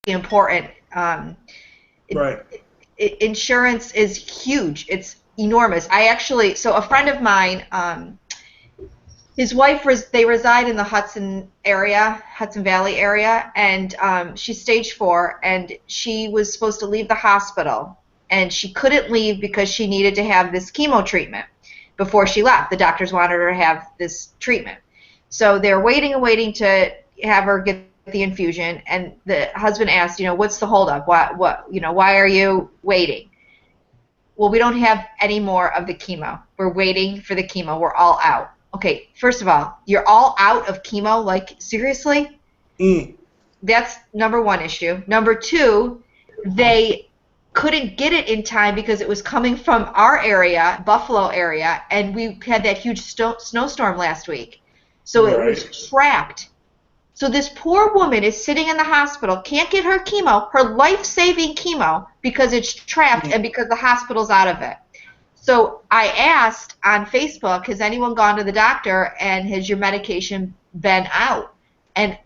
important. Right. Insurance is huge. It's enormous. So a friend of mine, his wife, they reside in the Hudson Valley area, and she's stage 4, and she was supposed to leave the hospital, and she couldn't leave because she needed to have this chemo treatment before she left. The doctors wanted her to have this treatment. So they're waiting and waiting to have her get the infusion, and the husband asked, what's the holdup? Why are you waiting? Well, we don't have any more of the chemo. We're waiting for the chemo. We're all out. Okay, first of all, you're all out of chemo? Like, seriously? That's number one issue. Number two, they couldn't get it in time because it was coming from our area, Buffalo area, and we had that huge snowstorm last week. So it was trapped. So this poor woman is sitting in the hospital, can't get her chemo, her life-saving chemo, because it's trapped and because the hospital's out of it. So I asked on Facebook, has anyone gone to the doctor and has your medication been out? And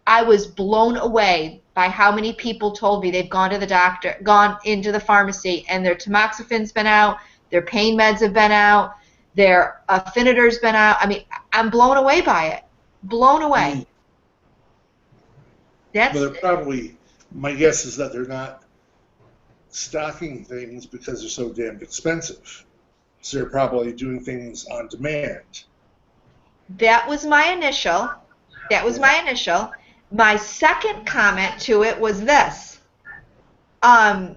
I was blown away by how many people told me they've gone to the doctor, gone into the pharmacy, and their tamoxifan's been out, their pain meds have been out, their Afinitor's been out. I mean, I'm blown away by it. Blown away. But they're probably, my guess is that they're not stocking things because they're so damn expensive. So they're probably doing things on demand. That was my initial. My second comment to it was this. Oh,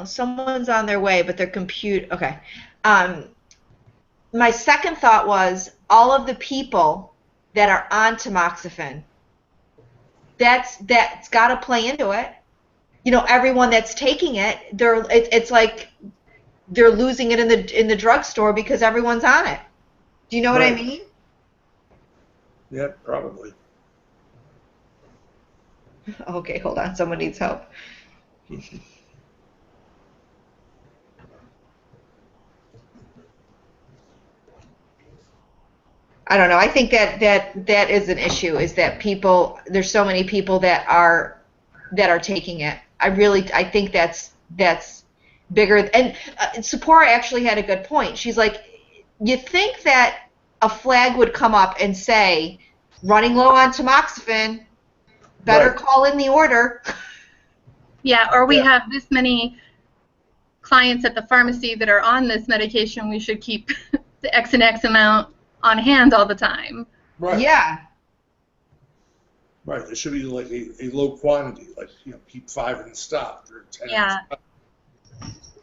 someone's on their way, but their computer. Okay. My second thought was all of the people that are on tamoxifen. That's got to play into it. Everyone that's taking it, it's like they're losing it in the drugstore because everyone's on it. Do you know what I mean? Yeah, probably. Okay, hold on. Someone needs help. I don't know. I think that is an issue. Is that there's so many people that are taking it. I think that's bigger. And Sephora actually had a good point. She's like, you think that a flag would come up and say, running low on tamoxifen, better call in the order. Yeah, or we have this many clients at the pharmacy that are on this medication. We should keep the X and X amount on hand all the time. Right. Yeah. Right. There should be like a low quantity, like keep 5 in stock or 10 in stock.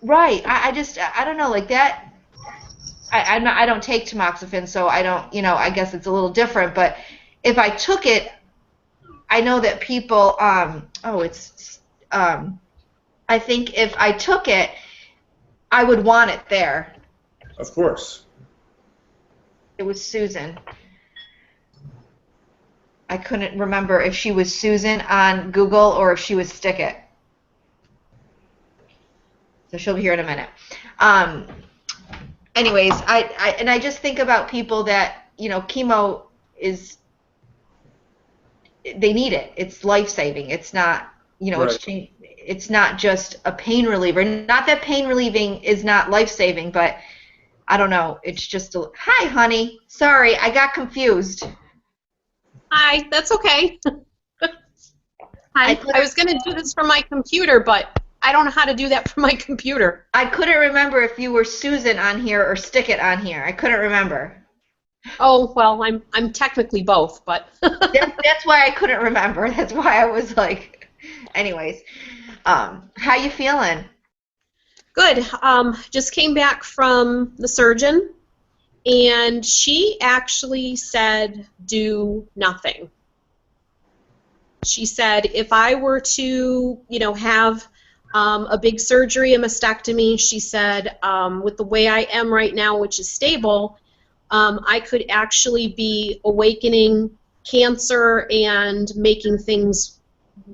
Right. I don't know, like that. I don't take tamoxifen, so I don't. I guess it's a little different. But if I took it, I know that people. I think if I took it, I would want it there. Of course. It was Susan. I couldn't remember if she was Susan on Google or if she was Stickit. So she'll be here in a minute. Anyways, I just think about people that, chemo is, they need it. It's life-saving. It's not, it's not just a pain reliever. Not that pain relieving is not life-saving, but I don't know. It's just hi, honey. Sorry, I got confused. Hi, that's okay. Hi. I was going to do this from my computer, but I don't know how to do that from my computer. I couldn't remember if you were Susan on here or Stickit on here. I couldn't remember. Oh, well, I'm technically both, but that's why I couldn't remember. That's why I was like, anyways. How you feeling? Good. Just came back from the surgeon, and she actually said do nothing. She said if I were to, have a big surgery, a mastectomy, she said with the way I am right now, which is stable, I could actually be awakening cancer and making things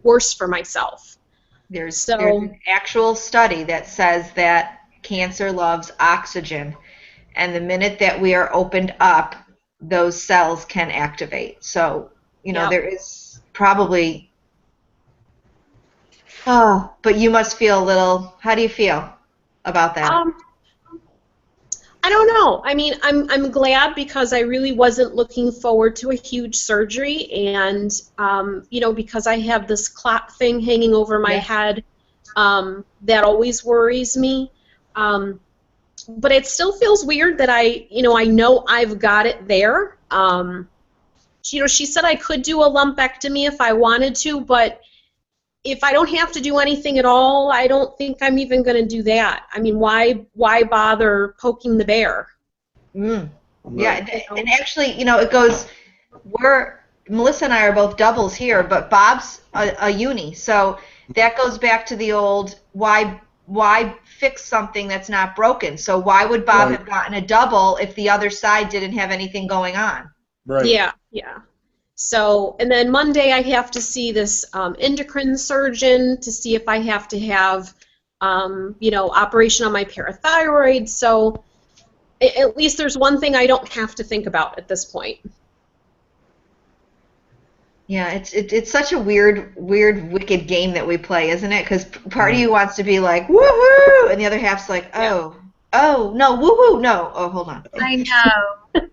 worse for myself. There's an actual study that says that cancer loves oxygen, and the minute that we are opened up, those cells can activate. So, there is probably Oh, but you must feel a little. How do you feel about that? I don't know. I mean, I'm glad because I really wasn't looking forward to a huge surgery, and because I have this clot thing hanging over my head, that always worries me. But it still feels weird that I know I've got it there. She said I could do a lumpectomy if I wanted to, but if I don't have to do anything at all, I don't think I'm even going to do that. I mean, why bother poking the bear? Yeah, and actually, it goes. Melissa and I are both doubles here, but Bob's a uni, so that goes back to the old why fix something that's not broken. So why would Bob have gotten a double if the other side didn't have anything going on? Right. Yeah. So, and then Monday I have to see this endocrine surgeon to see if I have to have, operation on my parathyroid. So, at least there's one thing I don't have to think about at this point. Yeah, it's such a weird, wicked game that we play, isn't it? Because part of you wants to be like, woohoo, and the other half's like, oh, no, woohoo, no, oh, hold on. I know.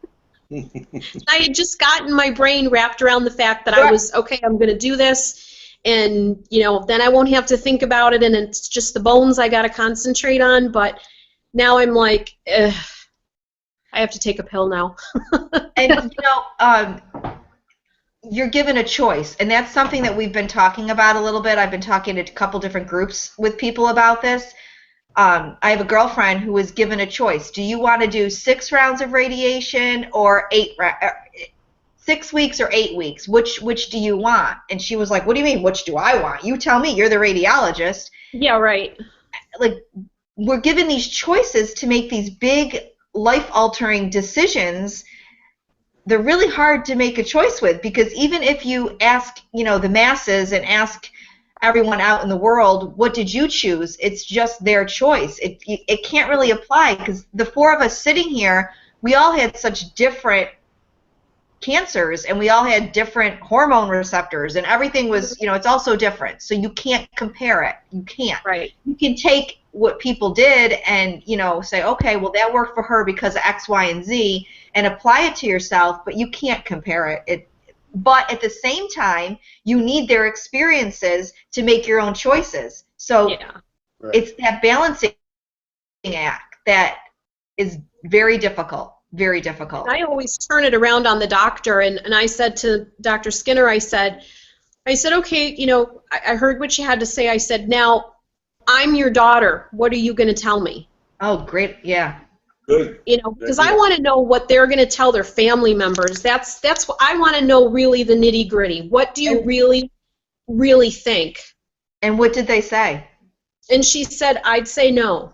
I had just gotten my brain wrapped around the fact that I was, okay, I'm going to do this, and, then I won't have to think about it, and it's just the bones I got to concentrate on, but now I'm like, I have to take a pill now. And, you're given a choice, and that's something that we've been talking about a little bit. I've been talking to a couple different groups with people about this. I have a girlfriend who was given a choice. Do you want to do 6 rounds of radiation or 6 weeks or 8 weeks? Which do you want? And she was like, what do you mean, which do I want? You tell me, you're the radiologist. Yeah, right. Like, we're given these choices to make these big life-altering decisions. They're really hard to make a choice with, because even if you ask, the masses and ask everyone out in the world, what did you choose? It's just their choice. It can't really apply, because the 4 of us sitting here, we all had such different cancers, and we all had different hormone receptors, and everything was, it's all so different. So you can't compare it. You can't. Right. You can take what people did and, say, okay, well, that worked for her because of X, Y, and Z, and apply it to yourself, but you can't compare it. But at the same time, you need their experiences to make your own choices. So it's that balancing act that is very difficult, very difficult. I always turn it around on the doctor, and I said to Dr. Skinner, I said, okay, I heard what you had to say. I said, now, I'm your daughter. What are you going to tell me? Oh, great, yeah. Good. Because I want to know what they're going to tell their family members. That's what I want to know, really, the nitty gritty. What do you really, really think? And what did they say? And she said, I'd say no.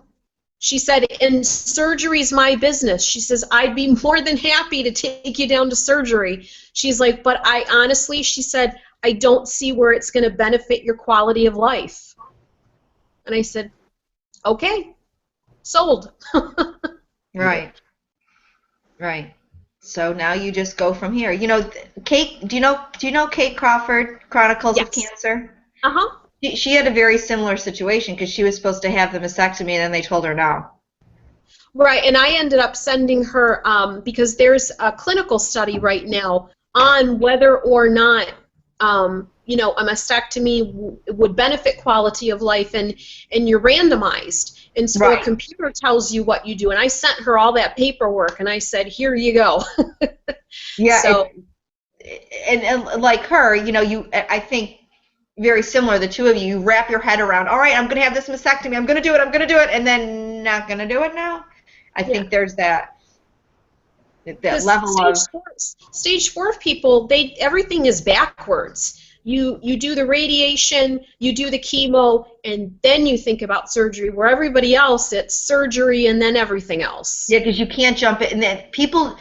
She said, and surgery's my business. She says, I'd be more than happy to take you down to surgery. She's like, but I honestly, she said, I don't see where it's going to benefit your quality of life. And I said, okay, sold. Right. So now you just go from here. Kate, do you know Kate Crawford, Chronicles of Cancer? Uh-huh. She had a very similar situation, because she was supposed to have the mastectomy, and then they told her no. Right, and I ended up sending her, because there's a clinical study right now on whether or not, a mastectomy would benefit quality of life, and you're randomized. And so a computer tells you what you do. And I sent her all that paperwork, and I said, here you go. Yeah. So, and like her, I think very similar, the two of you wrap your head around, all right, I'm going to have this mastectomy, I'm going to do it, and then not going to do it now. I think there's that level of... Stage 4 people, everything is backwards. You do the radiation, you do the chemo, and then you think about surgery, where everybody else, it's surgery and then everything else. Yeah, because you can't jump in. And then people,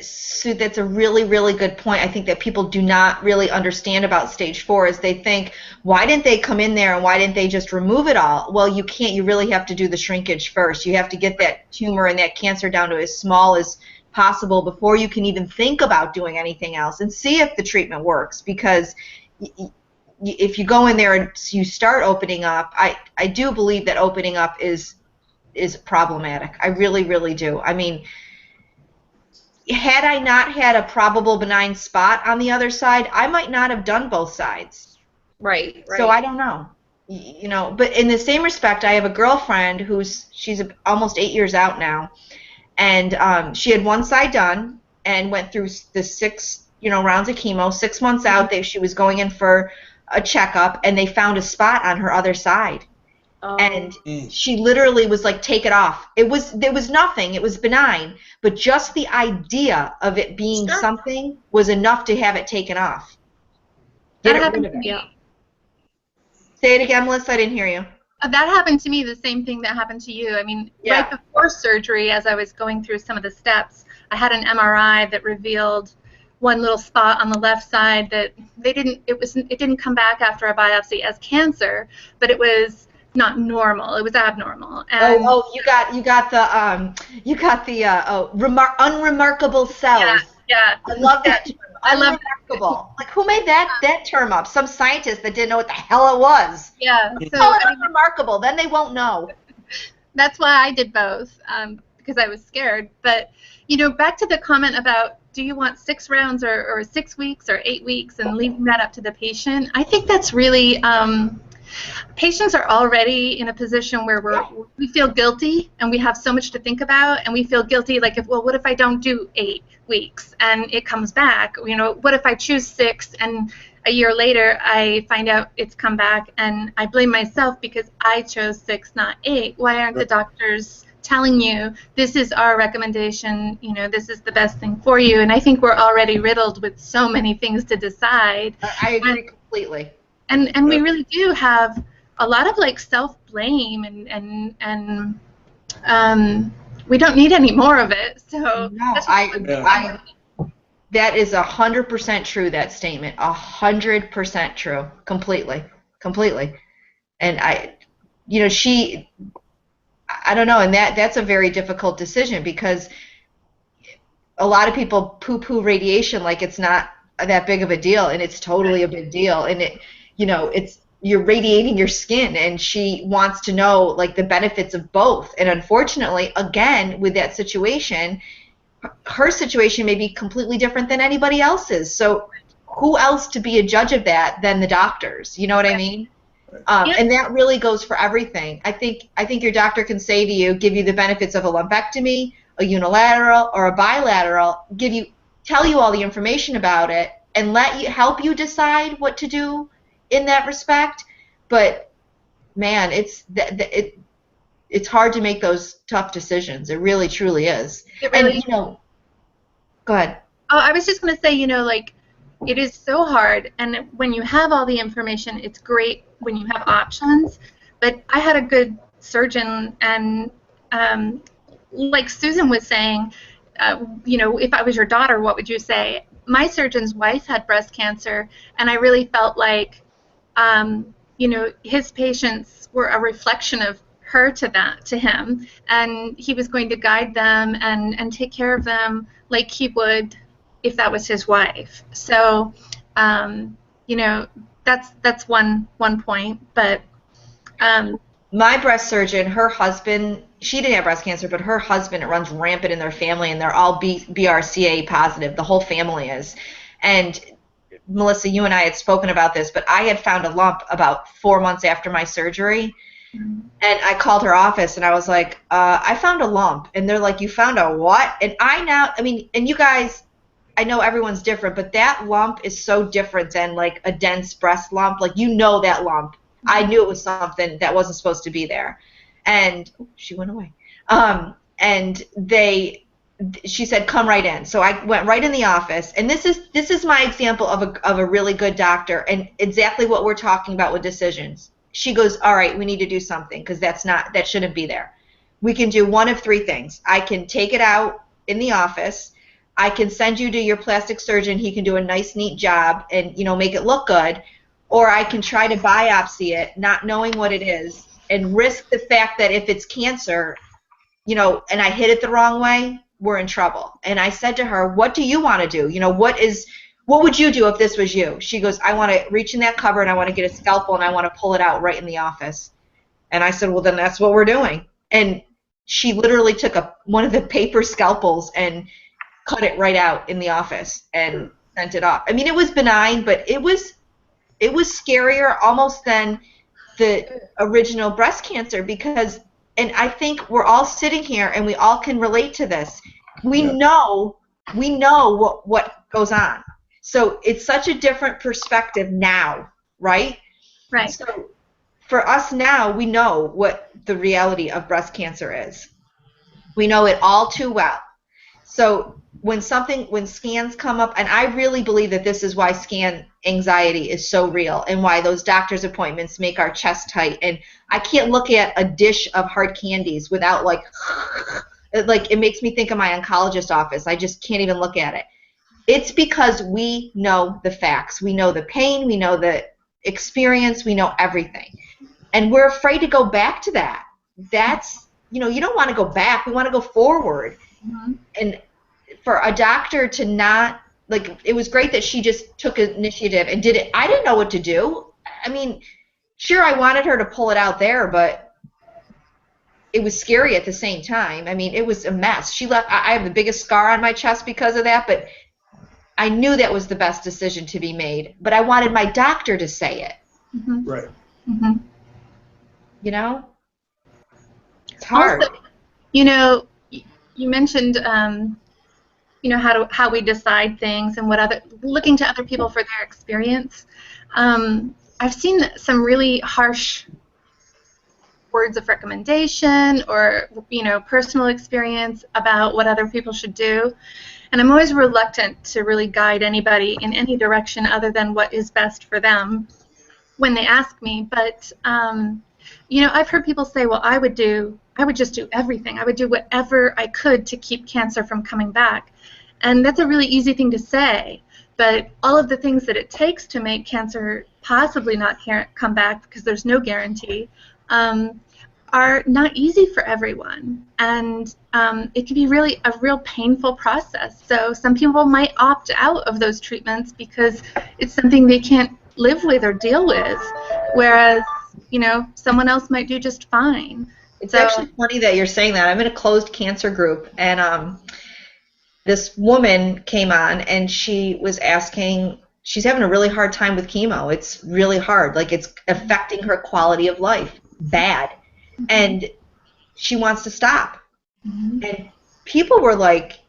Sue, that's a really, really good point. I think that people do not really understand about stage 4 is they think, why didn't they come in there and why didn't they just remove it all? Well, you can't. You really have to do the shrinkage first. You have to get that tumor and that cancer down to as small as possible before you can even think about doing anything else, and see if the treatment works, because if you go in there and you start opening up, I do believe that opening up is problematic. I really, really do. I mean, had I not had a probable benign spot on the other side, I might not have done both sides. Right. So I don't know. You know, but in the same respect, I have a girlfriend she's almost 8 years out now, and she had one side done and went through the 6 rounds of chemo. 6 months out, she was going in for a checkup, and they found a spot on her other side. And she literally was like, take it off. There was nothing. It was benign. But just the idea of it being something was enough to have it taken off. Get it rid of it. Yeah. Say it again, Melissa. I didn't hear you. That happened to me, the same thing that happened to you. I mean, right before surgery, as I was going through some of the steps, I had an MRI that revealed one little spot on the left side that it didn't come back after a biopsy as cancer, but it was not normal. It was abnormal. And you got the unremarkable cells. Yeah. I love that term. Unremarkable. Like, who made that term up? Some scientist that didn't know what the hell it was. Yeah. So call it unremarkable. Then they won't know. That's why I did both, because I was scared. But back to the comment about, do you want 6 rounds or 6 weeks or 8 weeks, and leaving that up to the patient? I think that's really patients are already in a position where we feel guilty, and we have so much to think about, and we feel guilty, like, what if I don't do 8 weeks and it comes back? What if I choose 6 and a year later I find out it's come back, and I blame myself because I chose 6, not 8? Why aren't the doctors telling you, this is our recommendation, this is the best thing for you? And I think we're already riddled with so many things to decide. I agree completely. And we really do have a lot of self-blame, and we don't need any more of it. So that is 100% true. That statement, 100% true, completely. And I don't know, and that's a very difficult decision, because a lot of people poo-poo radiation like it's not that big of a deal, and it's totally a big deal, and you're radiating your skin, and she wants to know the benefits of both. And unfortunately, again, with that situation, her situation may be completely different than anybody else's. So who else to be a judge of that than the doctors? You know what I mean? And that really goes for everything. I think your doctor can say to you, give you the benefits of a lumpectomy, a unilateral, or a bilateral, tell you all the information about it, and help you decide what to do in that respect. But man, it's hard to make those tough decisions. It really, truly is. It really, and go ahead. Oh, I was just going to say, it is so hard, and when you have all the information, it's great when you have options. But I had a good surgeon, and like Susan was saying, if I was your daughter, what would you say? My surgeon's wife had breast cancer, and I really felt like, his patients were a reflection of her to him, and he was going to guide them and take care of them like he would if that was his wife. So, that's one point. But my breast surgeon, her husband, she didn't have breast cancer, but her husband, it runs rampant in their family, and they're all BRCA positive. The whole family is. And Melissa, you and I had spoken about this, but I had found a lump about 4 months after my surgery. And I called her office, and I was like, I found a lump. And they're like, you found a what? And and you guys, I know everyone's different, but that lump is so different than a dense breast lump. That lump. I knew it was something that wasn't supposed to be there. And she went away. And she said, come right in. So I went right in the office, and this is my example of a really good doctor, and exactly what we're talking about with decisions. She goes, all right, we need to do something, because that shouldn't be there. We can do one of 3 things. I can take it out in the office. I can send you to your plastic surgeon. He can do a nice, neat job and make it look good. Or I can try to biopsy it, not knowing what it is, and risk the fact that if it's cancer, and I hit it the wrong way, we're in trouble. And I said to her, what do you want to do? what would you do if this was you? She goes, I want to reach in that cupboard and I want to get a scalpel and I want to pull it out right in the office. And I said, well, then that's what we're doing. And she literally took one of the paper scalpels and cut it right out in the office and sent it off. I mean, it was benign, but it was scarier almost than the original breast cancer because, and I think we're all sitting here and we all can relate to this. We know what goes on. So it's such a different perspective now, right? Right. So for us now, we know what the reality of breast cancer is. We know it all too well. So when scans come up, and I really believe that this is why scan anxiety is so real and why those doctor's appointments make our chest tight. And I can't look at a dish of hard candies without like it makes me think of my oncologist office. I just can't even look at it. It's because we know the facts. We know the pain. We know the experience. We know everything. And we're afraid to go back to that. That's, you don't want to go back. We want to go forward. Mm-hmm. And for a doctor to not, it was great that she just took initiative and did it. I didn't know what to do. I mean, sure, I wanted her to pull it out there, but it was scary at the same time. I mean, it was a mess. She left. I have the biggest scar on my chest because of that, but I knew that was the best decision to be made. But I wanted my doctor to say it. Mm-hmm. Right. Mm-hmm. It's hard. Also, you mentioned, how we decide things and looking to other people for their experience. I've seen some really harsh words of recommendation or, personal experience about what other people should do. And I'm always reluctant to really guide anybody in any direction other than what is best for them when they ask me. But, I've heard people say, well, I would just do everything. I would do whatever I could to keep cancer from coming back. And that's a really easy thing to say. But all of the things that it takes to make cancer possibly not come back, because there's no guarantee, are not easy for everyone. And it can be really a real painful process. So some people might opt out of those treatments because it's something they can't live with or deal with, whereas, someone else might do just fine. It's actually funny that you're saying that. I'm in a closed cancer group, and this woman came on, and she was asking, she's having a really hard time with chemo. It's really hard. It's affecting her quality of life bad. Mm-hmm. And she wants to stop. Mm-hmm. And people were like,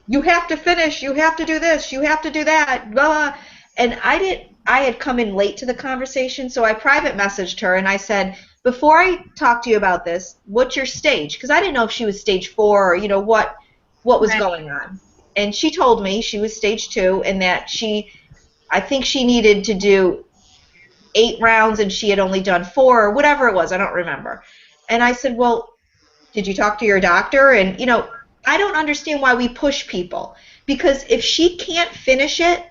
you have to finish, you have to do this, you have to do that, blah. And I had come in late to the conversation, so I private messaged her, and I said, before I talk to you about this, what's your stage? Because I didn't know if she was stage 4 or, what was going on. And she told me she was stage 2 and that I think she needed to do 8 rounds and she had only done 4 or whatever it was. I don't remember. And I said, well, did you talk to your doctor? And, I don't understand why we push people. Because if she can't finish it,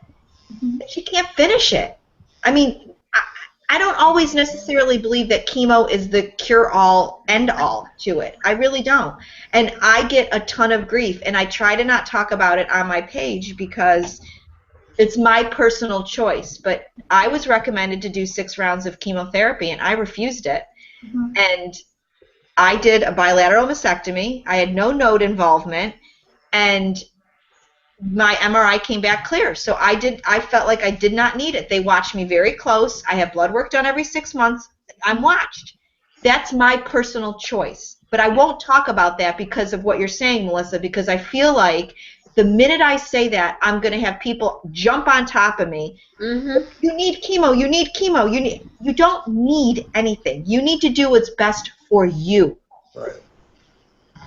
she can't finish it. I mean, I don't always necessarily believe that chemo is the cure-all, end-all to it. I really don't. And I get a ton of grief, and I try to not talk about it on my page because it's my personal choice. But I was recommended to do 6 rounds of chemotherapy, and I refused it. Mm-hmm. And I did a bilateral mastectomy. I had no node involvement, and my MRI came back clear. So I felt like I did not need it. They watched me very close. I have blood work done every 6 months. I'm watched. That's my personal choice. But I won't talk about that because of what you're saying, Melissa, because I feel like the minute I say that, I'm going to have people jump on top of me. Mm-hmm. You need chemo. You need chemo. You don't need anything. You need to do what's best for you. Right.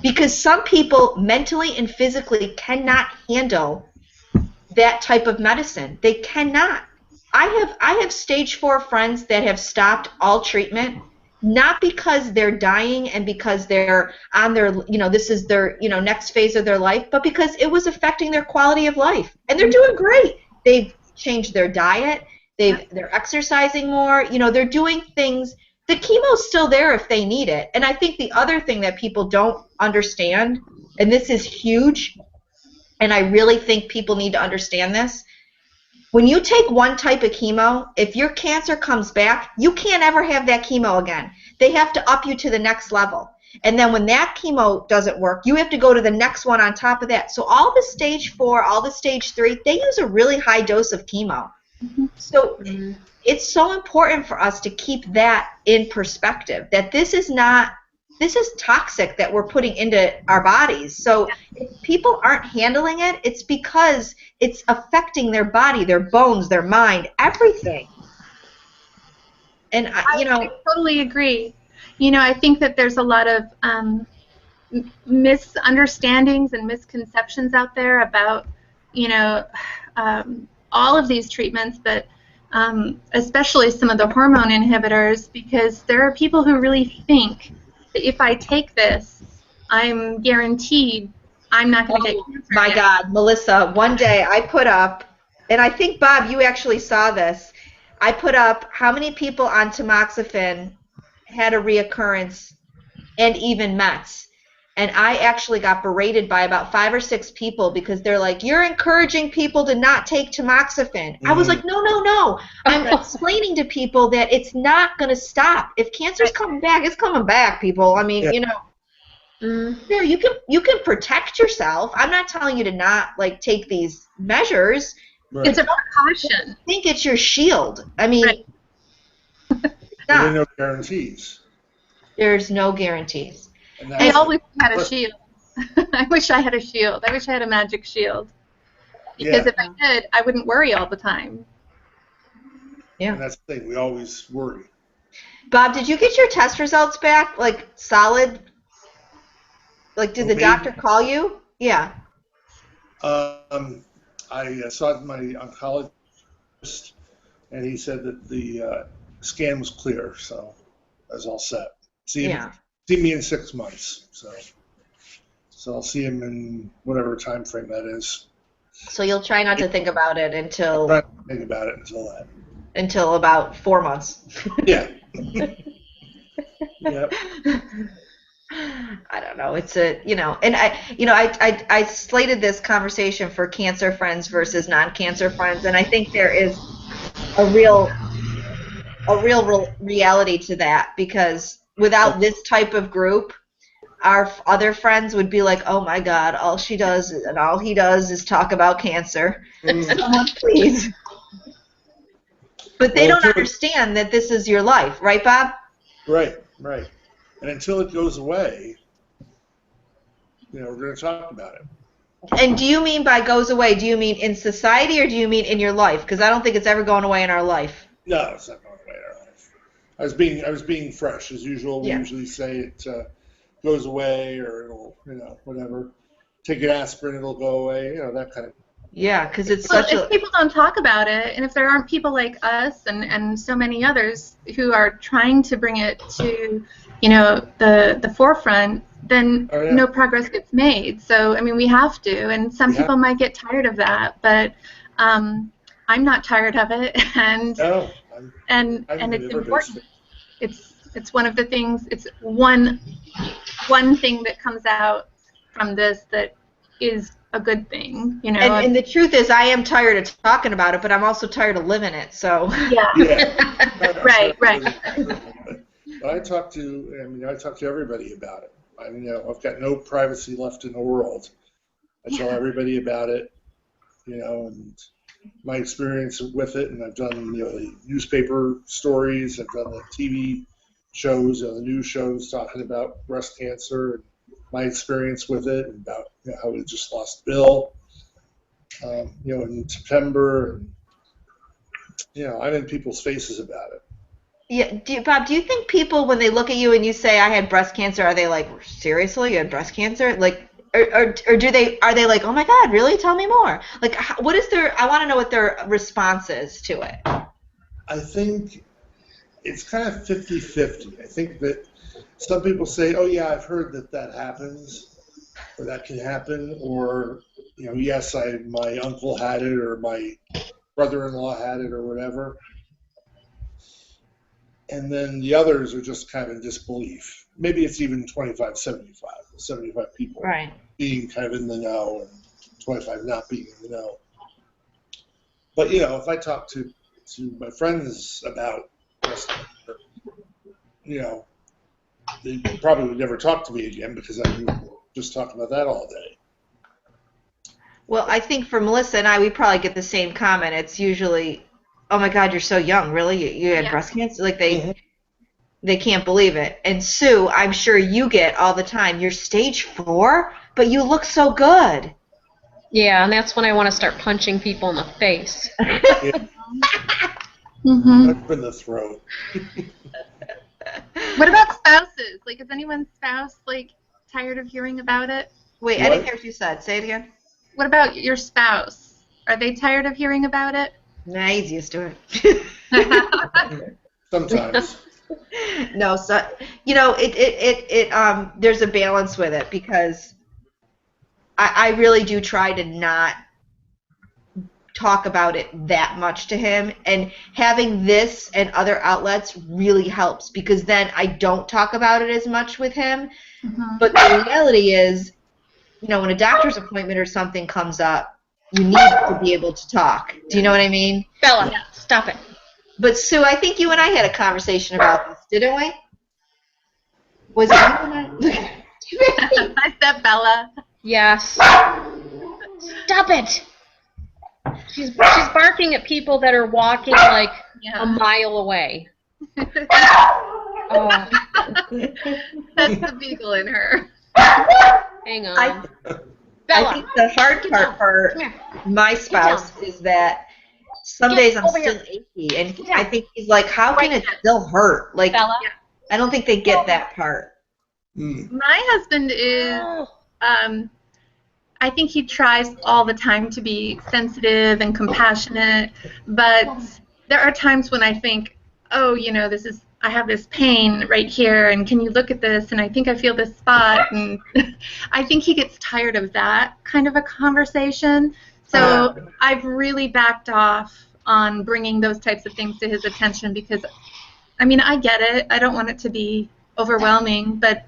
Because some people mentally and physically cannot handle that type of medicine. They cannot. I have stage 4 friends that have stopped all treatment, not because they're dying and because they're on their, this is their, next phase of their life, but because it was affecting their quality of life. And they're doing great. They've changed their diet. They're exercising more. They're doing things. The chemo's still there if they need it. And I think the other thing that people don't understand, and this is huge, and I really think people need to understand this, When you take one type of chemo, if your cancer comes back, you can't ever have that chemo again. They have to up you to the next level. And then when that chemo doesn't work, you have to go to the next one on top of that. So all the stage 4, all the stage 3, they use a really high dose of chemo. So it's so important for us to keep that in perspective, that this is toxic that we're putting into our bodies. So if people aren't handling it, it's because it's affecting their body, their bones, their mind, everything. And I totally agree. I think that there's a lot of misunderstandings and misconceptions out there about, all of these treatments, but especially some of the hormone inhibitors, because there are people who really think that if I take this, I'm guaranteed I'm not going to get cancer. My again. God, Melissa, one day I put up, and I think, Bob, you actually saw this, I put up how many people on tamoxifen had a reoccurrence and even Mets. And I actually got berated by about 5 or 6 people because they're like, you're encouraging people to not take tamoxifen. I was like, no. I'm explaining to people that it's not going to stop. If cancer's coming back, it's coming back, people. I mean, sure, you can protect yourself. I'm not telling you to not take these measures. Right. It's a precaution. I think it's your shield. I mean, Right. There are no guarantees. There's no guarantees. And I that's always had a shield. I wish I had a shield. I wish I had a magic shield. Because if I did, I wouldn't worry all the time. And that's the thing. We always worry. Bob, did you get your test results back, solid? Did the doctor call you? Yeah. I saw my oncologist, and he said that the scan was clear, so I was all set. See me in 6 months, so I'll see him in whatever time frame that is. So you'll try not to think about it until Until about 4 months. Yeah. Yep. I don't know. It's and I slated this conversation for cancer friends versus non-cancer friends, and I think there is a real reality to that, because without this type of group, our other friends would be like, oh my God, all she does and all he does is talk about cancer. Someone please. But they don't understand that this is your life, right, Bob? Right. And until it goes away, we're going to talk about it. And do you mean by goes away, do you mean in society or do you mean in your life? Because I don't think it's ever going away in our life. No, it's not going away in our life. I was being fresh as usual. We usually say it goes away, or it'll, whatever. Take an aspirin, it'll go away. That kind of. Yeah, because it's if people don't talk about it, and if there aren't people like us and so many others who are trying to bring it to, the forefront, then no progress gets made. So, I mean, we have to, and some people might get tired of that, but I'm not tired of it, and it's important. It's one of the things. It's one thing that comes out from this that is a good thing, And the truth is, I am tired of talking about it, but I'm also tired of living it. So Right. But I talk to everybody about it. I've got no privacy left in the world. I tell everybody about it, and my experience with it, and I've done the newspaper stories, I've done the TV shows, the news shows talking about breast cancer, and my experience with it, and about how we just lost Bill, in September, and I'm in people's faces about it. Yeah, Bob, do you think people, when they look at you and you say I had breast cancer, are they like, seriously, you had breast cancer? Or are they like, oh my God, really? Tell me more. What is I want to know what their response is to it. I think it's kind of 50-50. I think that some people say, oh yeah, I've heard that happens, or that can happen, or, yes, my uncle had it, or my brother-in-law had it, or whatever. And then the others are just kind of in disbelief. Maybe it's even 25-75 people being kind of in the know, and 25 not being in the know. But if I talk to my friends about breast cancer, they probably would never talk to me again because I would just talk about that all day. Well, I think for Melissa and I, we probably get the same comment. It's usually, "Oh my God, you're so young. Really? You had breast cancer?" Like they can't believe it. And Sue, I'm sure you get all the time, "You're stage 4, but you look so good." Yeah, and that's when I want to start punching people in the face. Up in the throat. What about spouses? Like, is anyone's spouse tired of hearing about it? Wait, I didn't hear what you said. Say it again. What about your spouse? Are they tired of hearing about it? Nah, he's used to it. Sometimes. No, so there's a balance with it because I really do try to not talk about it that much to him, and having this and other outlets really helps because then I don't talk about it as much with him. But the reality is, when a doctor's appointment or something comes up, you need to be able to talk. Do you know what I mean? Bella, stop it. But Sue, I think you and I had a conversation about this, didn't we? Was it you and I? I said Bella. Yes. Stop it. She's barking at people that are walking like a mile away. Oh. That's the beagle in her. Hang on. I think the hard part for my spouse is that some days I'm still achy, and I think he's like, "How can it still hurt?" Like, Bella? I don't think they get that part. My husband is, I think he tries all the time to be sensitive and compassionate, but there are times when I think, "Oh, I have this pain right here, and can you look at this, and I think I feel this spot," and I think he gets tired of that kind of a conversation. So I've really backed off on bringing those types of things to his attention because, I get it. I don't want it to be overwhelming, but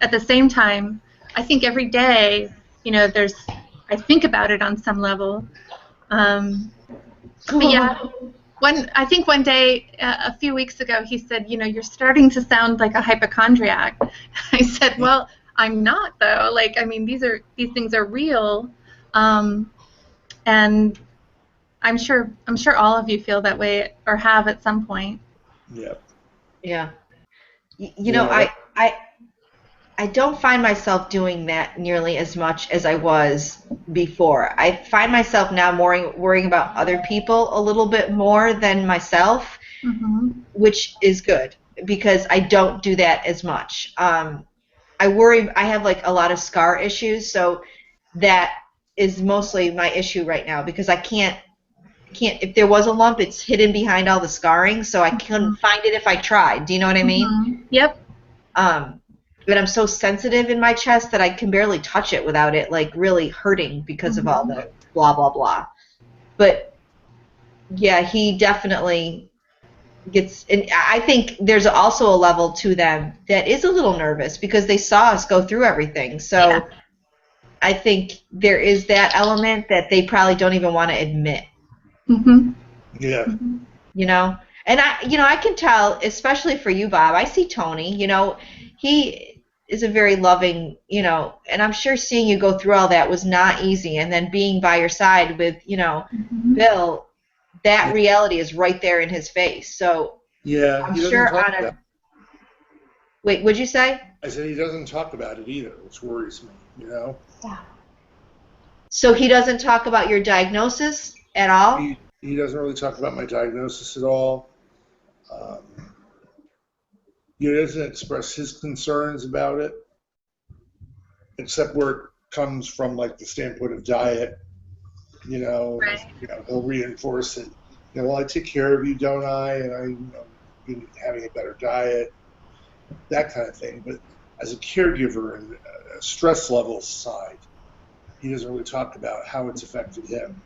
at the same time, I think every day, I think about it on some level. But yeah, I think one day, a few weeks ago, he said, "You're starting to sound like a hypochondriac." I said, "Well, I'm not though. These things are real." And I'm sure all of you feel that way or have at some point. Yeah. Yeah. I don't find myself doing that nearly as much as I was before. I find myself now worrying about other people a little bit more than myself, which is good because I don't do that as much. I worry. I have a lot of scar issues, so that is mostly my issue right now because I can't. If there was a lump, it's hidden behind all the scarring, so I couldn't find it if I tried. Do you know what I mean? Yep. But I'm so sensitive in my chest that I can barely touch it without it really hurting because of all the blah blah blah. But yeah, he definitely gets, and I think there's also a level to them that is a little nervous because they saw us go through everything. So I think there is that element that they probably don't even want to admit. Yeah. And I can tell, especially for you, Bob. I see Tony. He is a very loving, and I'm sure seeing you go through all that was not easy. And then being by your side with, Bill, that reality is right there in his face. So yeah, I'm sure Wait, what'd you say? I said he doesn't talk about it either, which worries me. Yeah. So he doesn't talk about your diagnosis at all? He doesn't really talk about my diagnosis at all. He doesn't express his concerns about it, except where it comes from, the standpoint of diet. Right. He'll reinforce it. Well, I take care of you, don't I? And I'm been having a better diet, that kind of thing. But as a caregiver and a stress level side, he doesn't really talk about how it's affected him.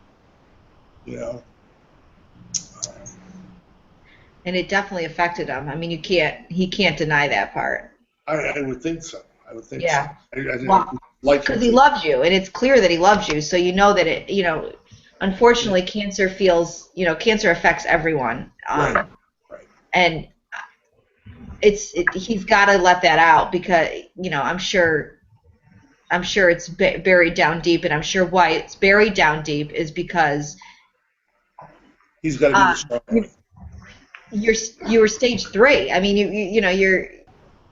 And it definitely affected him. He can't deny that part. I would think so. I would think Yeah. so. Because he loves you, and it's clear that he loves you. So that unfortunately, cancer cancer affects everyone. Right. And he's got to let that out because, I'm sure it's buried down deep, and I'm sure why it's buried down deep is because he's got to be the strong one. You were stage 3. I mean,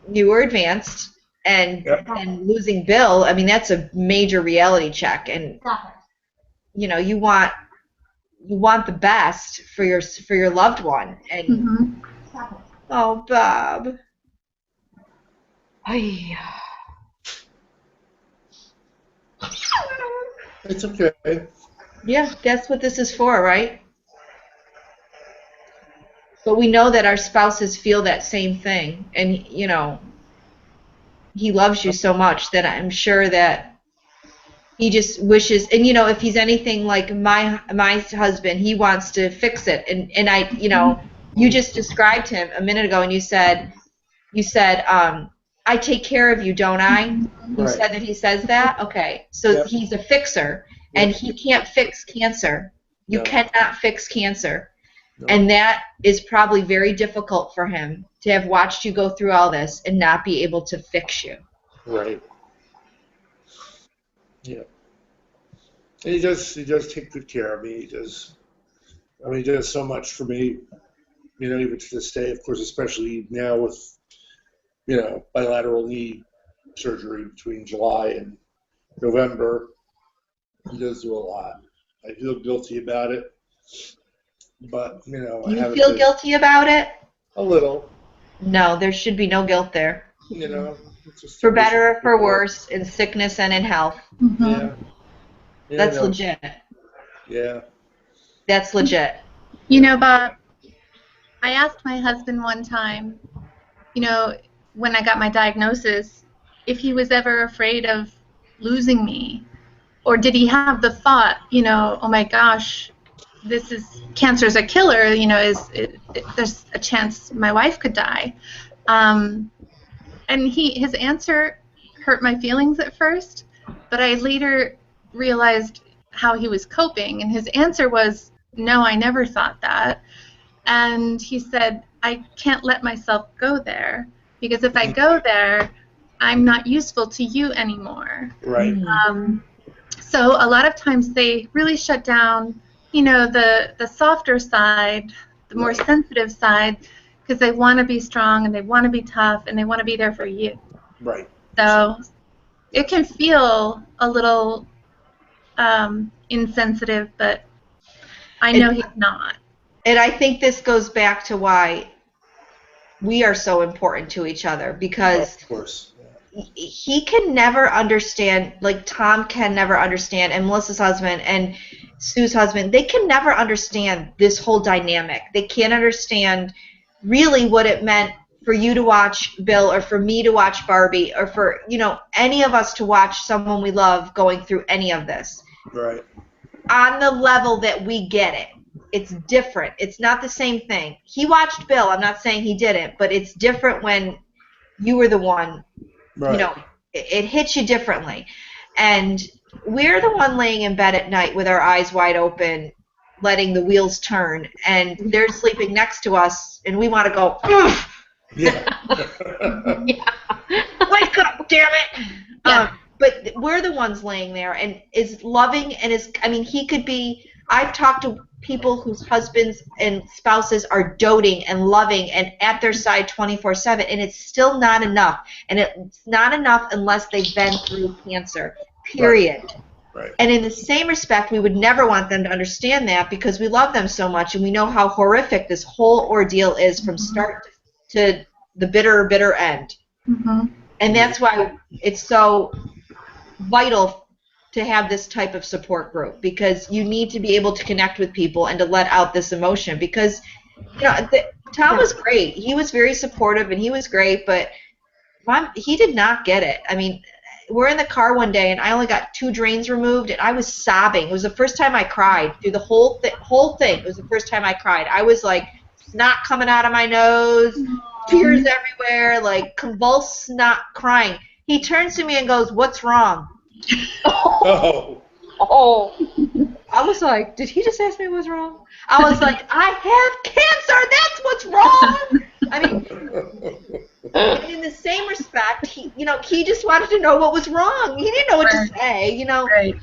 you were advanced, and Yep. and losing Bill. I mean, that's a major reality check, and you want the best for your loved one. And Mm-hmm. oh, Bob. Ay. It's okay. Yeah, that's what this is for, right? But we know that our spouses feel that same thing, and he loves you so much that I'm sure that he just wishes. And if he's anything like my husband, he wants to fix it. And I, you just described him a minute ago, and you said, I take care of you, don't I? You Right. said that he says that? Okay. So Yep. he's a fixer, and he can't fix cancer. You No. cannot fix cancer. No. And that is probably very difficult for him to have watched you go through all this and not be able to fix you. Right. Yeah. And he does take good care of me. He does so much for me, even to this day, of course, especially now with, bilateral knee surgery between July and November. He does do a lot. I feel guilty about it, but, Do I you haven't feel been- guilty about it? A little, No, there should be no guilt there. It's just For better or for worse, in sickness and in health. Mm-hmm. Yeah. That's legit. Yeah. That's legit. Bob, I asked my husband one time, when I got my diagnosis, if he was ever afraid of losing me, or did he have the thought, oh my gosh, cancer's a killer, there's a chance my wife could die. And his answer hurt my feelings at first, but I later realized how he was coping, and his answer was, no, I never thought that. And he said, I can't let myself go there, because if I go there, I'm not useful to you anymore. Right. So a lot of times they really shut down, the softer side, the more sensitive side, because they want to be strong and they want to be tough and they want to be there for you. Right. So it can feel a little insensitive, but I know he's not. And I think this goes back to why we are so important to each other, because Of course. he can never understand, like Tom can never understand, and Melissa's husband and Sue's husband, they can never understand this whole dynamic. They can't understand really what it meant for you to watch Bill, or for me to watch Barbie, or for any of us to watch someone we love going through any of this. Right. On the level that we get it. It's different. It's not the same thing. He watched Bill. I'm not saying he didn't, but it's different when you were the one. Right. It hits you differently. And we're the one laying in bed at night with our eyes wide open, letting the wheels turn, and they're sleeping next to us, and we want to go, "Ugh, Yeah. wake up, damn it!" Yeah. But we're the ones laying there, and is loving, and he could be. I've talked to people whose husbands and spouses are doting and loving and at their side 24/7, and it's still not enough. And it's not enough unless they've been through cancer, period. Right. And in the same respect, we would never want them to understand that, because we love them so much, and we know how horrific this whole ordeal is from start to the bitter, bitter end. Mm-hmm. And that's why it's so vital to have this type of support group, because you need to be able to connect with people and to let out this emotion. Because Tom was great. He was very supportive and he was great, but he did not get it. I mean, we're in the car one day and I only got 2 drains removed and I was sobbing. It was the first time I cried through the whole thing. It was the first time I cried. I was like, snot coming out of my nose, tears everywhere, like convulsed snot crying. He turns to me and goes, "What's wrong?" Oh. Oh. I was like, did he just ask me what's wrong? I was like, I have cancer. That's what's wrong. I mean, and in the same respect, he just wanted to know what was wrong. He didn't know what to say. Right.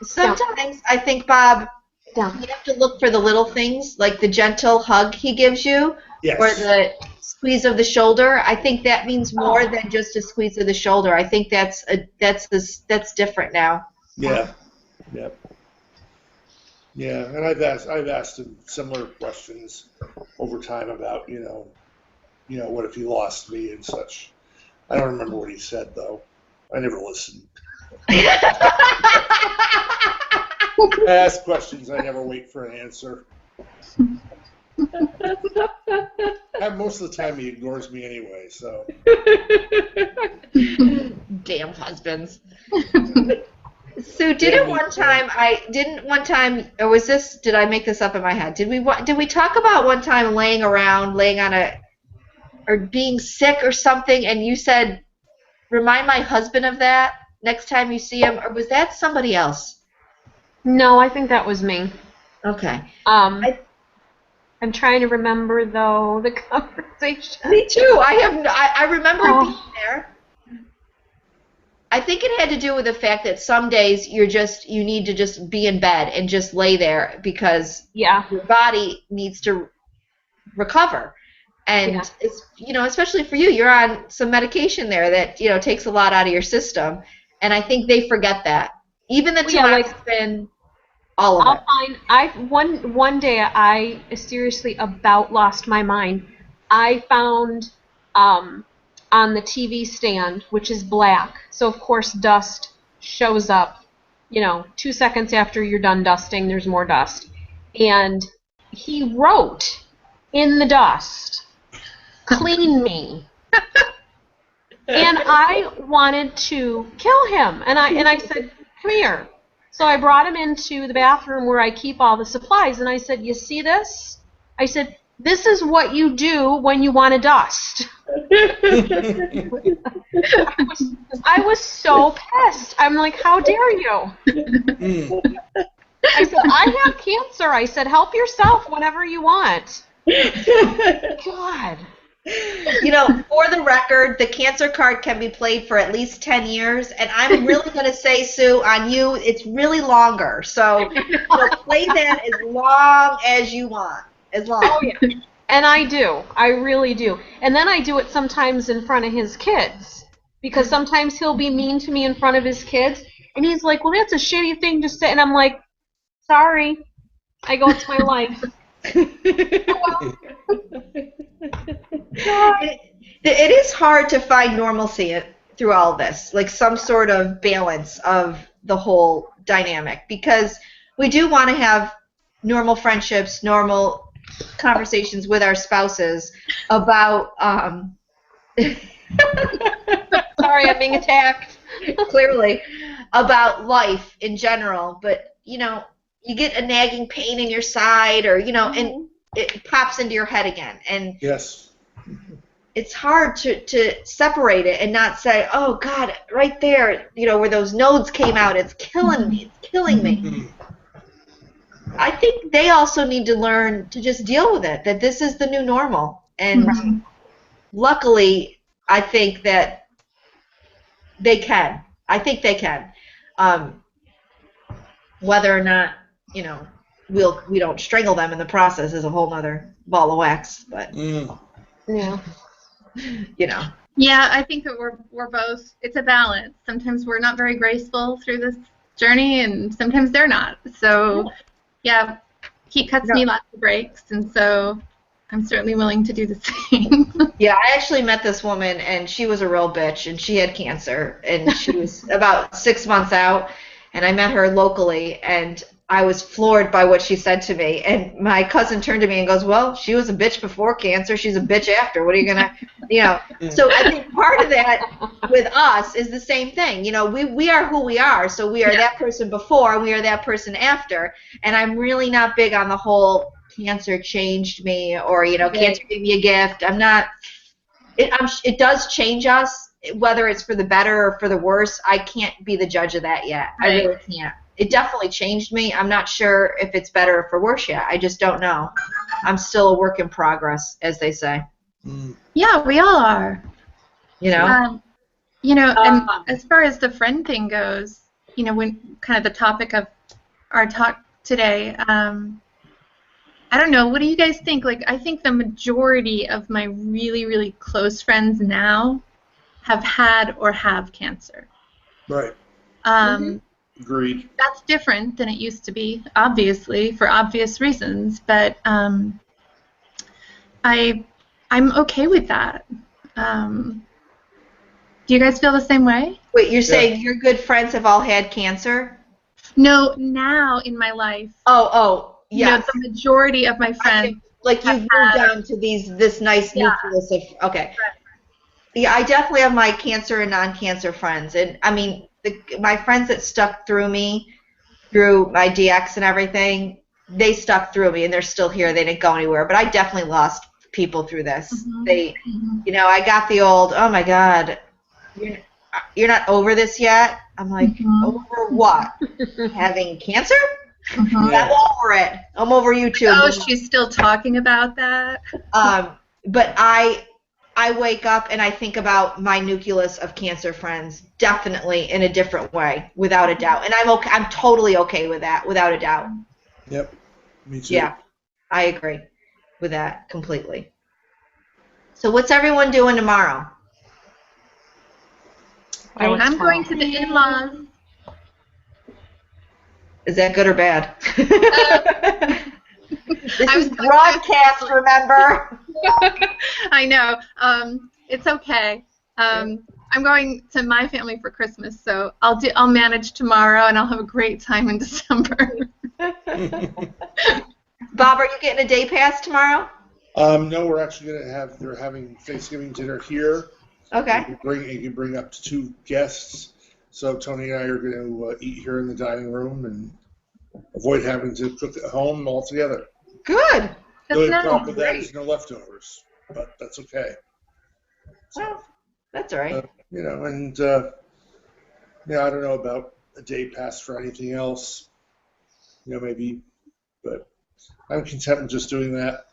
Sometimes I think, Bob, you have to look for the little things, like the gentle hug he gives you, Yes. or the squeeze of the shoulder. I think that means more than just a squeeze of the shoulder. I think that's different now. Yeah. Yep. Yeah, and I've asked him similar questions over time about, what if he lost me and such. I don't remember what he said though. I never listened. I ask questions, I never wait for an answer. Most of the time he ignores me anyway, so. Damn husbands. Sue, did I make this up in my head? Did we talk about one time laying on or being sick or something, and you said, remind my husband of that next time you see him, or was that somebody else? No, I think that was me. Okay. I'm trying to remember though the conversation. Me too. I remember being there. I think it had to do with the fact that some days you need to just be in bed and just lay there because your body needs to recover. And it's, especially for you, you're on some medication there that, takes a lot out of your system. And I think they forget that. Even the tamoxifen, all of it. One day I seriously about lost my mind. I found on the TV stand, which is black, so of course dust shows up, 2 seconds after you're done dusting, there's more dust. And he wrote in the dust, "Clean me." And I wanted to kill him. And I said, "Come here." So I brought him into the bathroom where I keep all the supplies, and I said, "You see this?" I said, "This is what you do when you want to dust." I was so pissed. I'm like, "How dare you?" I said, "I have cancer." I said, "Help yourself whenever you want." God. For the record, the cancer card can be played for at least 10 years, and I'm really going to say, Sue, on you, it's really longer. So play that as long as you want. As long. Oh, yeah. And I do. I really do. And then I do it sometimes in front of his kids, because sometimes he'll be mean to me in front of his kids, and he's like, "Well, that's a shitty thing to say." And I'm like, "Sorry." I go, "It's my life." It is hard to find normalcy through all this, like some sort of balance of the whole dynamic, because we do want to have normal friendships, normal conversations with our spouses about Sorry, I'm being attacked. Clearly, about life in general, but you get a nagging pain in your side, or and it pops into your head again, and yes, it's hard to separate it and not say, "Oh God, right there, where those nodes came out, it's killing me, it's killing me." I think they also need to learn to just deal with it, that this is the new normal, and luckily, I think that they can. I think they can. Whether or not, we don't strangle them in the process is a whole other ball of wax, but Yeah. Yeah, I think that we're both. It's a balance. Sometimes we're not very graceful through this journey, and sometimes they're not. So, yeah, he cuts me lots of breaks, and so I'm certainly willing to do the same. Yeah, I actually met this woman, and she was a real bitch, and she had cancer, and she was about 6 months out, and I met her locally, and I was floored by what she said to me. And my cousin turned to me and goes, "Well, she was a bitch before cancer. She's a bitch after. What are you going to, So I think part of that with us is the same thing. We are who we are. So we are that person before, and we are that person after. And I'm really not big on the whole cancer changed me, or, cancer gave me a gift. I'm not, it does change us, whether it's for the better or for the worse. I can't be the judge of that yet. I really can't. it definitely changed me. I'm not sure if it's better or for worse yet. I just don't know. I'm still a work in progress, as they say. Yeah, we all are. You know? And as far as the friend thing goes, when kind of the topic of our talk today, I don't know. What do you guys think? Like, I think the majority of my really, really close friends now have had or have cancer. Right. Agreed. That's different than it used to be, obviously, for obvious reasons. But I'm okay with that. Do you guys feel the same way? Wait, you're saying your good friends have all had cancer? No, now in my life. Oh, yeah. The majority of my friends. Like you've moved down to this nice nucleus of, okay. Right. Yeah, I definitely have my cancer and non-cancer friends. And, I mean, my friends that stuck through me, through my DX and everything, they stuck through me, and they're still here. They didn't go anywhere. But I definitely lost people through this. I got the old, oh, my God, you're not over this yet? I'm like, over what? Having cancer? I'm over it. I'm over you too. Oh, she's still talking about that? But I wake up and I think about my nucleus of cancer friends definitely in a different way, without a doubt. And I'm okay. I'm totally okay with that, without a doubt. Yep. Me too. Yeah, I agree with that completely. So what's everyone doing tomorrow? I'm going to the in-laws. Is that good or bad? This is broadcast, remember? I know. It's okay. I'm going to my family for Christmas, so I'll manage tomorrow, and I'll have a great time in December. Bob, are you getting a day pass tomorrow? No, we're actually they're having Thanksgiving dinner here. Okay. You can bring up to 2 guests. So Tony and I are going to eat here in the dining room and avoid having to cook at home altogether. Good. The only problem with that is no leftovers, but that's okay. Well, that's all right. I don't know about a day pass for anything else. Maybe, but I'm content with just doing that.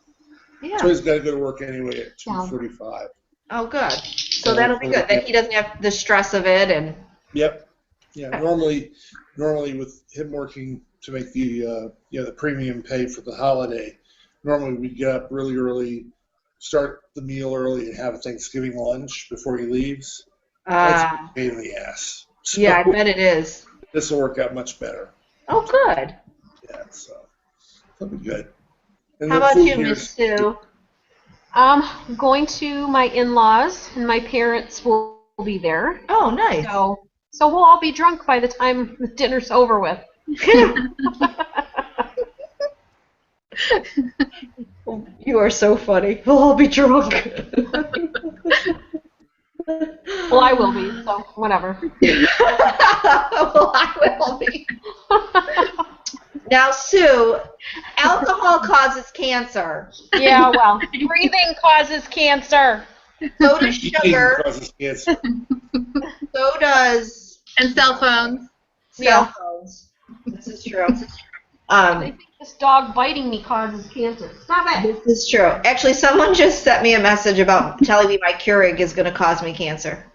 Yeah. Tony's got to go to work anyway at 2:45. Oh, good. So that'll be good. That he doesn't have the stress of it and. Yep. Yeah. Normally with him working to make the the premium pay for the holiday, normally we get up really early, start the meal early, and have a Thanksgiving lunch before he leaves. That's a pain in the ass. So yeah, I bet it is. This will work out much better. Oh, good. Yeah, so that'll be good. And how about you, Miss Sue? I'm going to my in-laws, and my parents will be there. Oh, nice. So we'll all be drunk by the time the dinner's over with. You are so funny. We'll all be drunk. Well, I will be, so whatever. Well, I will be. Now, Sue, alcohol causes cancer. Yeah, well, breathing causes cancer. So does sugar. Causes cancer. So does... And cell phones. Cell phones. This is true. I think this dog biting me causes cancer. Stop it. This is true. Actually, someone just sent me a message about telling me my Keurig is going to cause me cancer.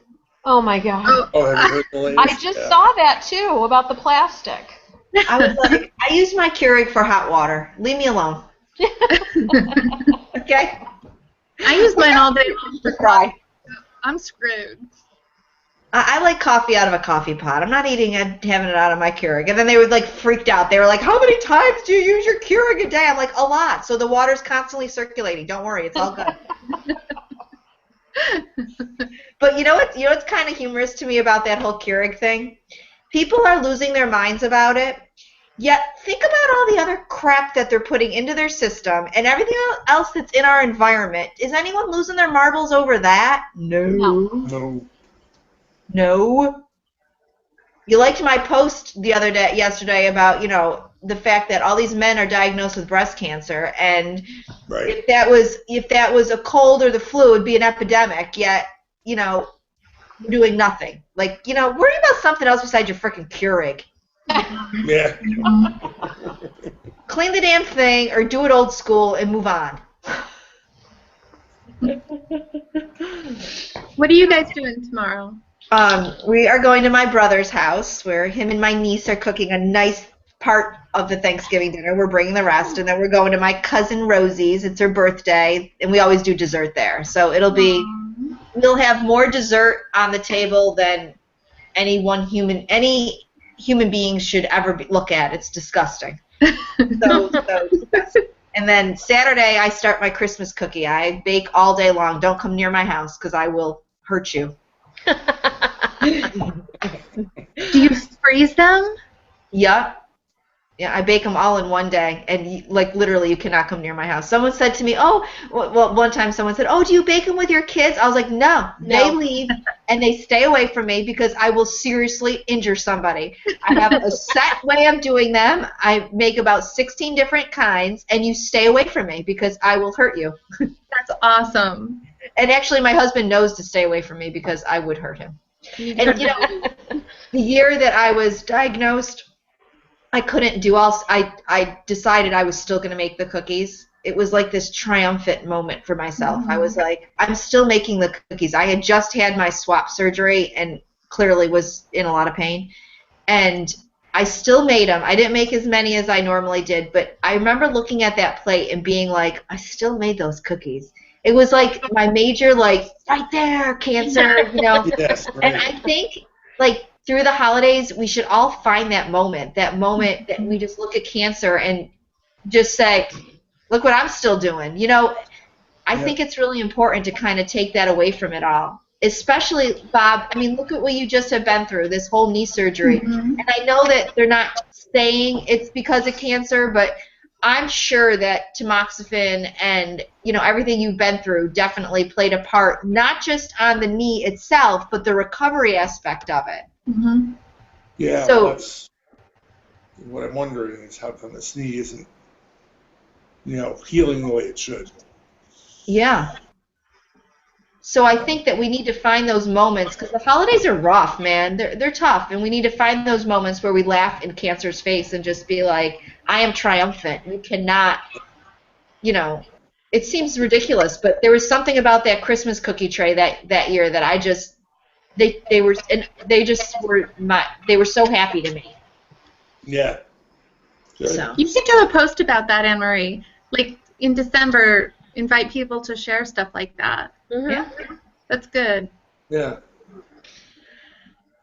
Oh, my God. Oh, have you heard the latest? I just saw that, too, about the plastic. I was like, I use my Keurig for hot water. Leave me alone. Okay? I use mine all day to cry. I'm screwed. I like coffee out of a coffee pot. I'm not eating and having it out of my Keurig. And then they were like freaked out. They were like, how many times do you use your Keurig a day? I'm like, a lot. So the water's constantly circulating. Don't worry. It's all good. But you know what's kind of humorous to me about that whole Keurig thing? People are losing their minds about it. Yet think about all the other crap that they're putting into their system and everything else that's in our environment. Is anyone losing their marbles over that? No. You liked my post yesterday about, the fact that all these men are diagnosed with breast cancer, and right. if that was a cold or the flu, it'd be an epidemic, yet, we're doing nothing. Like, worry about something else besides your freaking Keurig. Yeah. Clean the damn thing or do it old school and move on. What are you guys doing tomorrow? We are going to my brother's house where him and my niece are cooking a nice part of the Thanksgiving dinner. We're bringing the rest, and then we're going to my cousin Rosie's. It's her birthday, and we always do dessert there. So we'll have more dessert on the table than any human being should ever look at. It's disgusting. So disgusting. And then Saturday, I start my Christmas cookie. I bake all day long. Don't come near my house because I will hurt you. Do you freeze them? Yeah. Yeah, I bake them all in one day, and literally, you cannot come near my house. Someone said to me, one time someone said, "Oh, do you bake them with your kids?" I was like, no. They leave, and they stay away from me because I will seriously injure somebody. I have a set way of doing them. I make about 16 different kinds, and you stay away from me because I will hurt you. That's awesome. And actually, my husband knows to stay away from me because I would hurt him. And, the year that I was diagnosed, I couldn't do all. I decided I was still going to make the cookies. It was like this triumphant moment for myself. I was like, I'm still making the cookies. I had just had my swap surgery and clearly was in a lot of pain. And I still made them. I didn't make as many as I normally did, but I remember looking at that plate and being like, I still made those cookies. It was like my major, right there, cancer, Yes, right. And I think, through the holidays, we should all find that moment that we just look at cancer and just say, look what I'm still doing. I think it's really important to kind of take that away from it all. Especially, Bob, look at what you just have been through, this whole knee surgery. Mm-hmm. And I know that they're not saying it's because of cancer, but I'm sure that tamoxifen and, everything you've been through definitely played a part, not just on the knee itself, but the recovery aspect of it. Mm-hmm. Yeah, So- that's what I'm wondering is how come this knee isn't, healing the way it should. Yeah. So I think that we need to find those moments because the holidays are rough, man. They're tough, and we need to find those moments where we laugh in cancer's face and just be like, I am triumphant. You cannot, it seems ridiculous, but there was something about that Christmas cookie tray that year that I just, they were so happy to me. Yeah. Good. So. You should do a post about that, Anne Marie. In December, invite people to share stuff like that. Mm-hmm. Yeah. That's good. Yeah.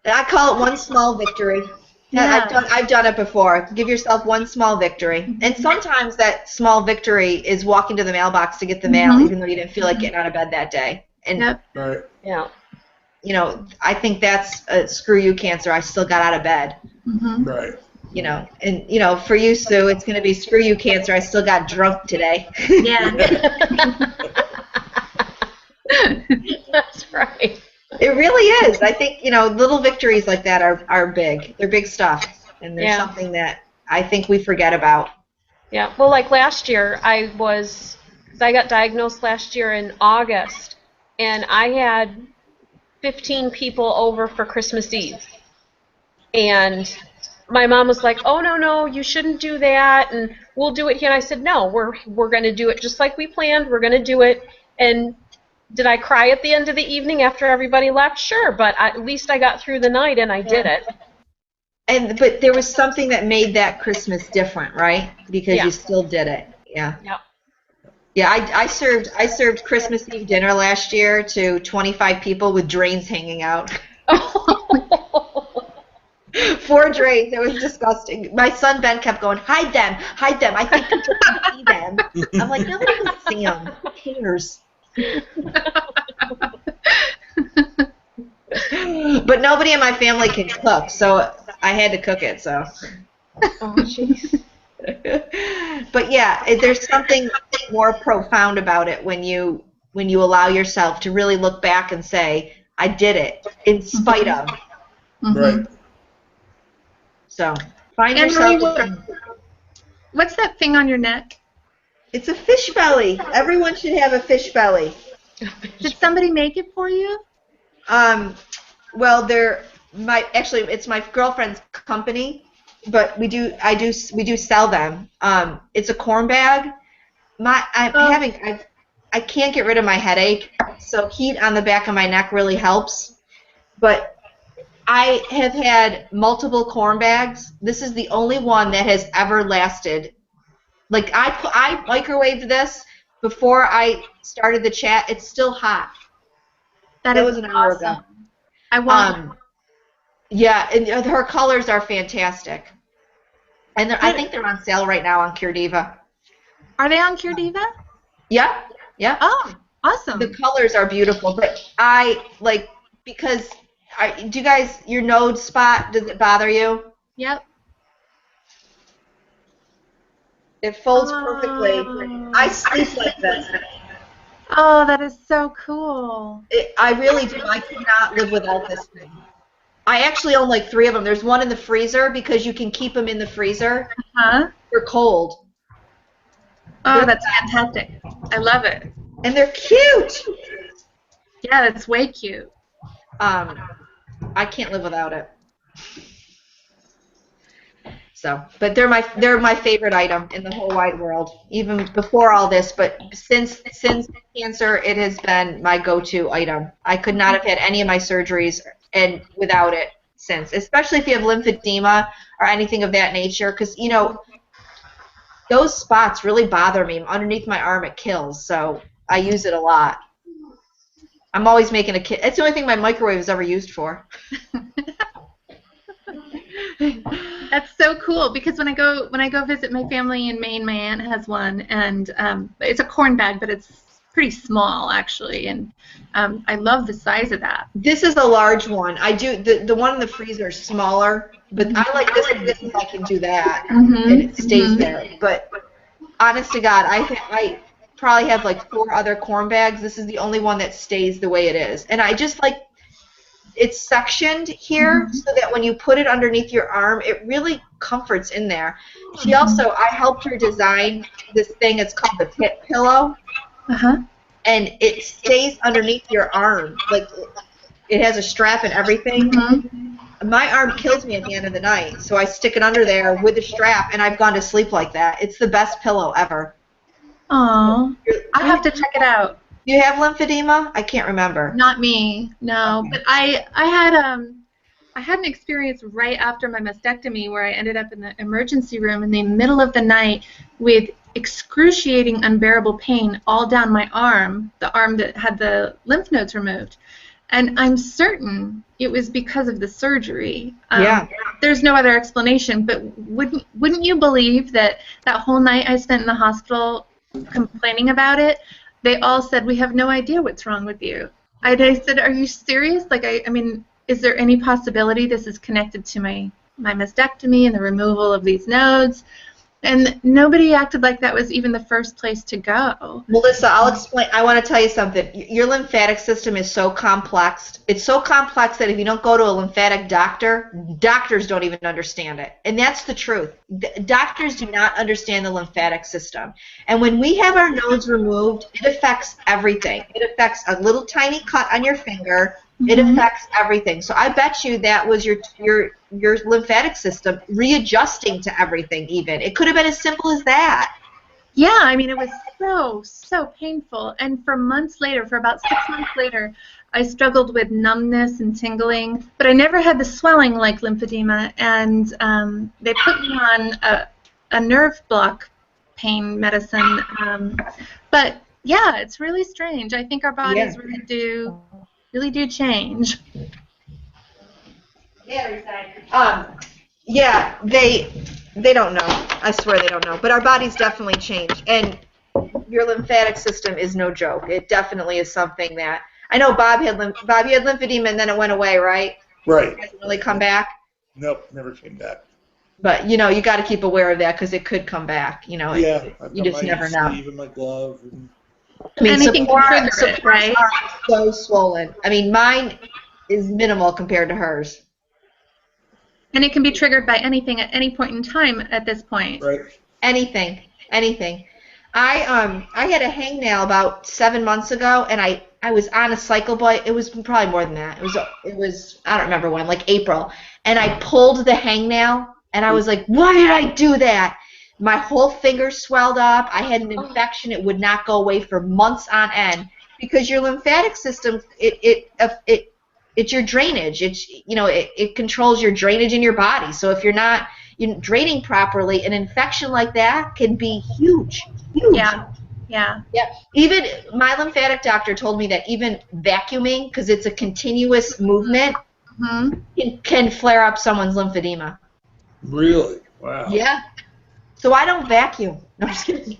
I call it one small victory. Yeah. I've done it before. Give yourself one small victory. And sometimes that small victory is walking to the mailbox to get the mail, even though you didn't feel like getting out of bed that day. And, Yep. Right. Yeah. I think that's screw you, cancer. I still got out of bed. Mm-hmm. Right. And, for you, Sue, it's going to be screw you, cancer. I still got drunk today. Yeah. That's right. It really is. I think, little victories like that are big. They're big stuff. And they're something that I think we forget about. Yeah. Well, like last year, I got diagnosed last year in August, and I had 15 people over for Christmas Eve. And my mom was like, "Oh, no, you shouldn't do that, and we'll do it here." And I said, "No, we're going to do it just like we planned. We're going to do it." And did I cry at the end of the evening after everybody left? Sure, but at least I got through the night and I did it. But there was something that made that Christmas different, right? Because you still did it. Yeah. Yep. Yeah, I served Christmas Eve dinner last year to 25 people with drains hanging out. 4 drains. It was disgusting. My son Ben kept going, hide them. I think people can see them. I'm like, nobody can see them. Who cares? But nobody in my family can cook, so I had to cook it. So. Oh, jeez. But yeah, there's something more profound about it when you allow yourself to really look back and say, I did it in spite of. Mm-hmm. Right. So find And yourself. What's that thing on your neck? It's a fish belly. Everyone should have a fish belly. Did somebody make it for you? Well, it's my girlfriend's company, but we do sell them. It's a corn bag. I can't get rid of my headache, so heat on the back of my neck really helps. But I have had multiple corn bags. This is the only one that has ever lasted. Like I microwaved this before I started the chat. It's still hot. That was an hour ago. I want. Yeah, and her colors are fantastic. And I think they're on sale right now on Curediva. Are they on Curediva? Yeah, yeah. Oh, awesome. The colors are beautiful, but because do you guys, your node spot, does it bother you? Yep. It folds perfectly. I sleep like this. Oh, that is so cool. I really do. I could not live without this thing. I actually own like 3 of them. There's one in the freezer because you can keep them in the freezer. Huh? They're cold. Oh, that's fantastic. I love it. And they're cute. Yeah, that's way cute. I can't live without it. So, but they're my favorite item in the whole wide world, even before all this. But since cancer, it has been my go-to item. I could not have had any of my surgeries and without it since, especially if you have lymphedema or anything of that nature, because those spots really bother me underneath my arm. It kills, so I use it a lot. I'm always making a kit. It's the only thing my microwave is ever used for. That's so cool because when I go visit my family in Maine, my aunt has one, and it's a corn bag, but it's pretty small actually, and I love the size of that. This is a large one. I do the one in the freezer is smaller, but I like this one if I can do that, and it stays there. But honest to God, I probably have like 4 other corn bags. This is the only one that stays the way it is, and I just like. It's sectioned here so that when you put it underneath your arm, it really comforts in there. She also, I helped her design this thing. It's called the pit pillow, and it stays underneath your arm. Like it has a strap and everything. My arm kills me at the end of the night, so I stick it under there with a strap, and I've gone to sleep like that. It's the best pillow ever. Oh, I have to check it out. Do you have lymphedema? I can't remember. Not me, no. But I had an experience right after my mastectomy where I ended up in the emergency room in the middle of the night with excruciating, unbearable pain all down my arm, the arm that had the lymph nodes removed. And I'm certain it was because of the surgery. Yeah. There's no other explanation. But wouldn't you believe that whole night I spent in the hospital complaining about it? They all said, we have no idea what's wrong with you. I said, are you serious? Like, I mean, is there any possibility this is connected to my mastectomy and the removal of these nodes? And nobody acted like that was even the first place to go. Melissa, I'll explain. I want to tell you something. Your lymphatic system is so complex. It's so complex that if you don't go to a lymphatic doctor, doctors don't even understand it. And that's the truth. Doctors do not understand the lymphatic system. And when we have our nodes removed, it affects everything. It affects a little tiny cut on your finger. It affects everything. So I bet you that was your lymphatic system readjusting to everything even. It could have been as simple as that. Yeah, I mean, it was so painful. And for months later, for about 6 months later, I struggled with numbness and tingling, but I never had the swelling like lymphedema. And they put me on a nerve block pain medicine. But yeah, it's really strange. I think our bodies really do change. Yeah, they don't know. I swear they don't know. But our bodies definitely change, and your lymphatic system is no joke. It definitely is something that I know. Bob, you had lymphedema, and then it went away, right? Right. It hasn't really come back. Nope, never came back. But you got to keep aware of that because it could come back. Yeah, you just never know. Even my glove. I mean, anything can trigger it, right? Are so swollen. I mean, mine is minimal compared to hers. And it can be triggered by anything at any point in time at this point. Right. Anything. I had a hangnail about 7 months ago, and I was on a cycle boy. It was probably more than that. It was I don't remember when, like April. And I pulled the hangnail, And I was like, why did I do that? My whole finger swelled up. I had an infection. It would not go away for months on end because your lymphatic system, it's your drainage. It controls your drainage in your body. So if you're not draining properly, an infection like that can be huge. Yeah. Yeah. Yeah. Even my lymphatic doctor told me that even vacuuming, because it's a continuous movement, can flare up someone's lymphedema. Really? Wow. Yeah. So I don't vacuum. No, I'm just kidding.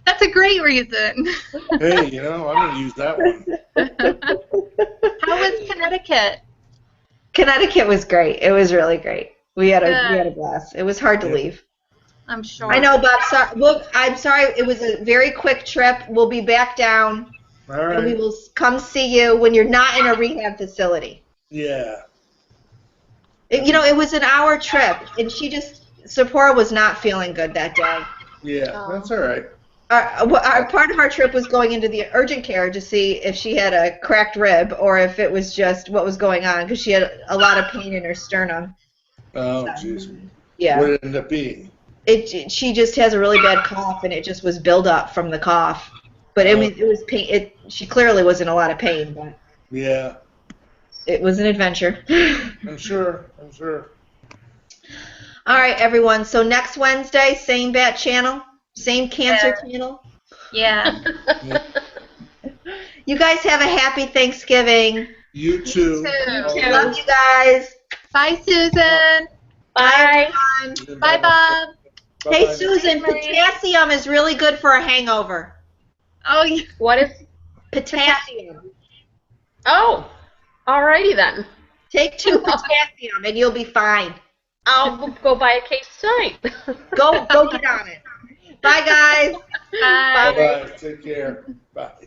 That's a great reason. Hey, I'm going to use that one. How was Connecticut? Connecticut was great. It was really great. We had a blast. It was hard to leave. I'm sure. I know, Bob. Look, I'm sorry. It was a very quick trip. We'll be back down. All And we right. will come see you when you're not in a rehab facility. Yeah. It was an hour trip, and Sephora was not feeling good that day. Yeah, that's all right. Our part of our trip was going into the urgent care to see if she had a cracked rib or if it was just what was going on, because she had a lot of pain in her sternum. Oh, jeez. Yeah. What did it end up being? She just has a really bad cough, and it just was buildup from the cough. But it was pain. She clearly was in a lot of pain, but Yeah, it was an adventure. I'm sure. All right, everyone. So next Wednesday, same bat channel, same cancer channel. Yeah. You guys have a happy Thanksgiving. You too. Love you guys. Bye, Susan. Bye. everyone. Bye, Bob. Hey, Bye-bye. Susan, potassium is really good for a hangover. Oh, yeah. What is? Potassium. Oh, alrighty then. Take 2 potassium and you'll be fine. I'll go buy a case tonight. Go get on it. Bye, guys. Bye. Bye-bye. Take care. Bye.